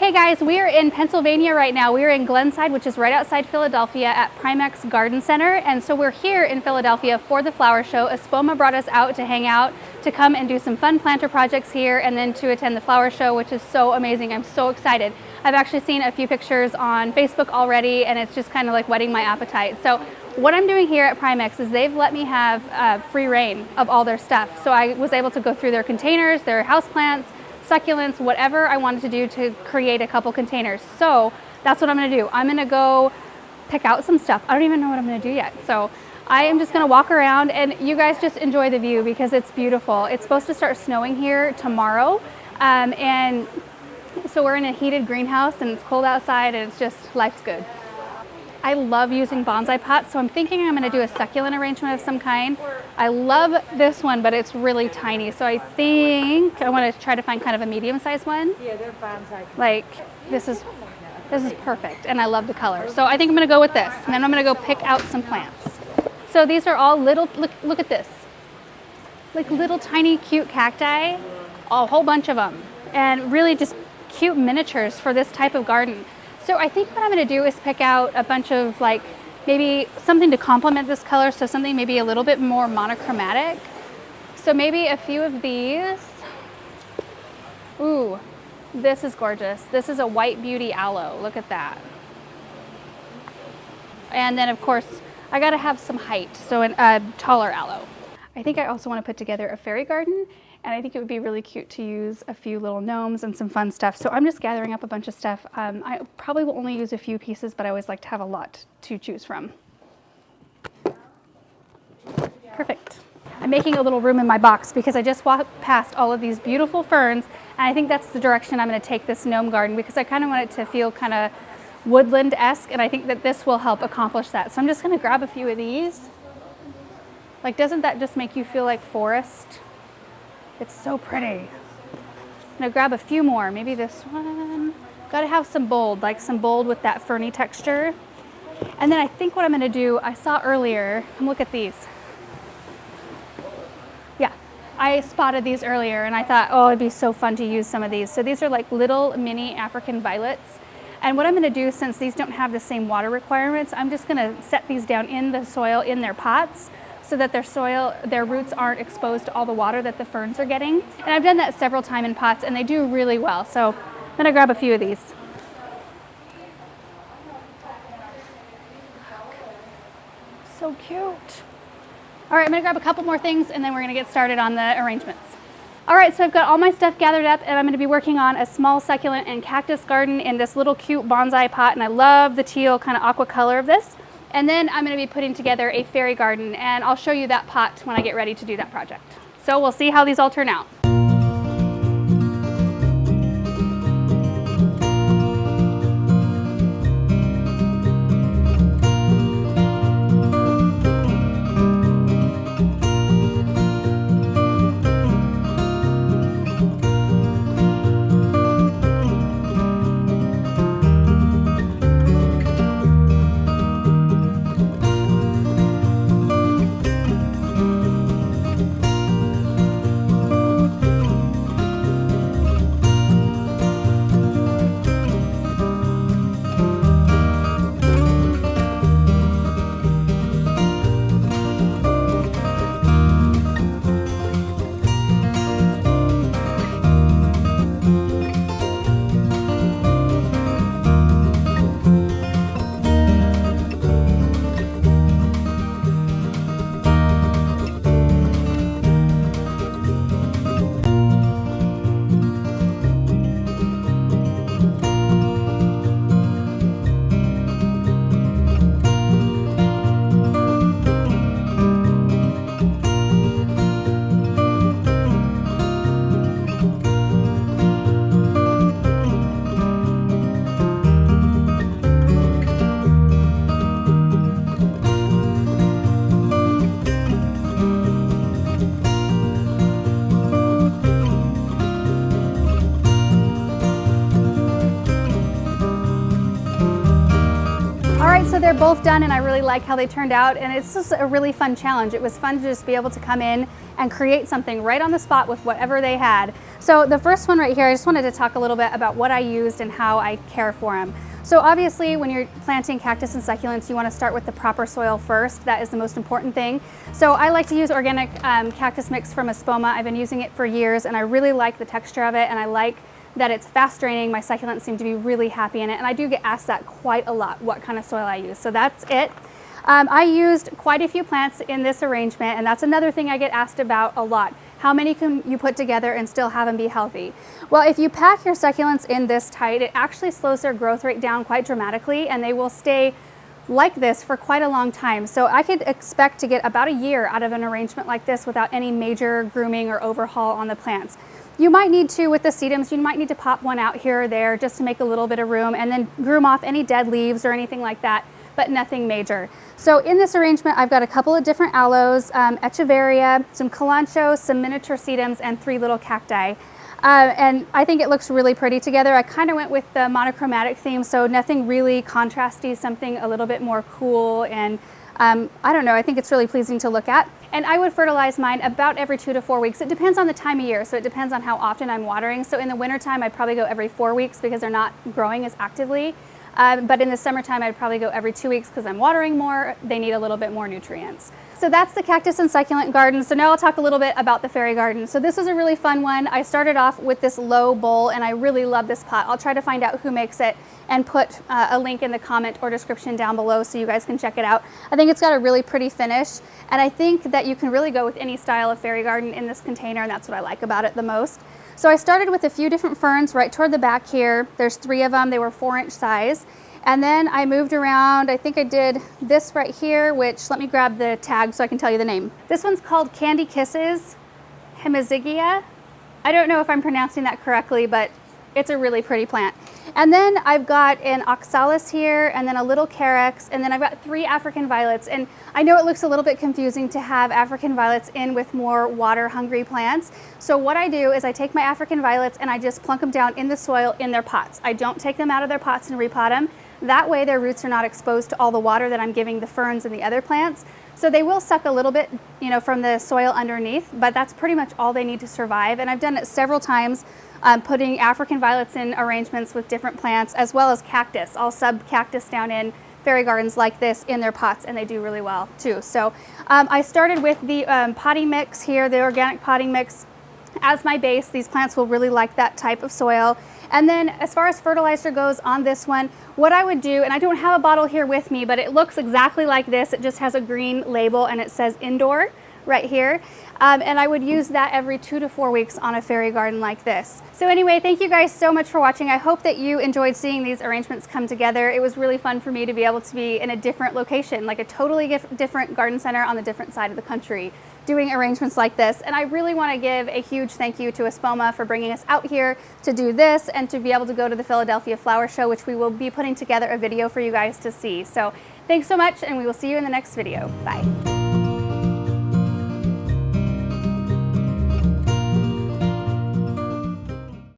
Hey guys, we are in Pennsylvania right now. We are in Glenside, which is right outside Philadelphia at Primex Garden Center. And so we're here in Philadelphia for the flower show. Espoma brought us out to hang out, to come and do some fun planter projects here, and then to attend the flower show, which is so amazing. I'm so excited. I've actually seen a few pictures on Facebook already, and it's just kind of like whetting my appetite. So what I'm doing here at Primex is they've let me have free reign of all their stuff. So I was able to go through their containers, their houseplants, succulents, whatever I wanted to do to create a couple containers. So that's what I'm gonna do. I'm gonna go pick out some stuff. I don't even know what I'm gonna do yet. So I am just gonna walk around and you guys just enjoy the view because it's beautiful. It's supposed to start snowing here tomorrow. And so we're in a heated greenhouse and it's cold outside and it's just, life's good. I love using bonsai pots, so I'm thinking I'm gonna do a succulent arrangement of some kind. I love this one, but it's really tiny. So I think I wanna try to find kind of a medium-sized one. Yeah, they're bonsai. Like, this is perfect, and I love the color. So I think I'm gonna go with this, and then I'm gonna go pick out some plants. So these are all little, look at this. Like little tiny cute cacti, a whole bunch of them. And really just cute miniatures for this type of garden. So I think what I'm gonna do is pick out a bunch of like, maybe something to complement this color, so something maybe a little bit more monochromatic. So maybe a few of these. Ooh, this is gorgeous. This is a white beauty aloe, look at that. And then of course, I gotta have some height, so a taller aloe. I think I also wanna put together a fairy garden, and I think it would be really cute to use a few little gnomes and some fun stuff. So I'm just gathering up a bunch of stuff. I probably will only use a few pieces, but I always like to have a lot to choose from. Perfect. I'm making a little room in my box because I just walked past all of these beautiful ferns, and I think that's the direction I'm gonna take this gnome garden because I kind of want it to feel kind of woodland-esque, and I think that this will help accomplish that. So I'm just gonna grab a few of these. Like, doesn't that just make you feel like forest? It's so pretty. I'm gonna grab a few more, maybe this one. Gotta have some bold, like some bold with that ferny texture. And then I think what I'm gonna do, I saw earlier, look at these. Yeah, I spotted these earlier and I thought, oh, it'd be so fun to use some of these. So these are like little mini African violets. And what I'm gonna do, since these don't have the same water requirements, I'm just gonna set these down in the soil in their pots, so that their roots aren't exposed to all the water that the ferns are getting. And I've done that several times in pots and they do really well. So I'm gonna grab a few of these. So cute. All right, I'm gonna grab a couple more things and then we're gonna get started on the arrangements. All right, so I've got all my stuff gathered up and I'm gonna be working on a small succulent and cactus garden in this little cute bonsai pot, and I love the teal kind of aqua color of this. And then I'm gonna be putting together a fairy garden, and I'll show you that pot when I get ready to do that project. So we'll see how these all turn out. So they're both done and I really like how they turned out, and it's just a really fun challenge. It was fun to just be able to come in and create something right on the spot with whatever they had. So the first one right here, I just wanted to talk a little bit about what I used and how I care for them. So obviously when you're planting cactus and succulents, you want to start with the proper soil first. That is the most important thing. So I like to use organic cactus mix from Espoma. I've been using it for years and I really like the texture of it, and I like that it's fast draining. My succulents seem to be really happy in it, and I do get asked that quite a lot, what kind of soil I use. So that's it. I used quite a few plants in this arrangement, and that's another thing I get asked about a lot. How many can you put together and still have them be healthy? Well, if you pack your succulents in this tight, it actually slows their growth rate down quite dramatically, and they will stay like this for quite a long time. So I could expect to get about a year out of an arrangement like this without any major grooming or overhaul on the plants. You might need to, with the sedums, you might need to pop one out here or there just to make a little bit of room and then groom off any dead leaves or anything like that, but nothing major. So in this arrangement, I've got a couple of different aloes, echeveria, some kalanchoe, some miniature sedums, and 3 little cacti. And I think it looks really pretty together. I kind of went with the monochromatic theme, so nothing really contrasty, something a little bit more cool, and I don't know, I think it's really pleasing to look at. And I would fertilize mine about every 2 to 4 weeks. It depends on the time of year, so it depends on how often I'm watering. So in the wintertime, I'd probably go every 4 weeks because they're not growing as actively. But in the summertime, I'd probably go every 2 weeks because I'm watering more. They need a little bit more nutrients. So that's the cactus and succulent garden. So now I'll talk a little bit about the fairy garden. So this was a really fun one. I started off with this low bowl, and I really love this pot. I'll try to find out who makes it and put a link in the comment or description down below so you guys can check it out. I think it's got a really pretty finish, and I think that you can really go with any style of fairy garden in this container, and that's what I like about it the most. So I started with a few different ferns right toward the back here. There's 3 of them. They were 4-inch size. And then I moved around. I think I did this right here, which, let me grab the tag so I can tell you the name. This one's called Candy Kisses Hemizigia. I don't know if I'm pronouncing that correctly, but it's a really pretty plant. And then I've got an oxalis here, and then a little carex, and then I've got 3 African violets. And I know it looks a little bit confusing to have African violets in with more water-hungry plants. So what I do is I take my African violets and I just plunk them down in the soil in their pots. I don't take them out of their pots and repot them. That way their roots are not exposed to all the water that I'm giving the ferns and the other plants. So they will suck a little bit, you know, from the soil underneath, but that's pretty much all they need to survive. And I've done it several times, putting African violets in arrangements with different plants, as well as cactus. I'll sub cactus down in fairy gardens like this in their pots, and they do really well too. So I started with the potting mix here, the organic potting mix as my base. These plants will really like that type of soil. And then as far as fertilizer goes on this one, what I would do, and I don't have a bottle here with me, but it looks exactly like this. It just has a green label and it says indoor right here. And I would use that every 2 to 4 weeks on a fairy garden like this. So anyway, thank you guys so much for watching. I hope that you enjoyed seeing these arrangements come together. It was really fun for me to be able to be in a different location, like a totally different garden center on the different side of the country, doing arrangements like this. And I really want to give a huge thank you to Espoma for bringing us out here to do this and to be able to go to the Philadelphia Flower Show, which we will be putting together a video for you guys to see. So thanks so much, and we will see you in the next video. Bye.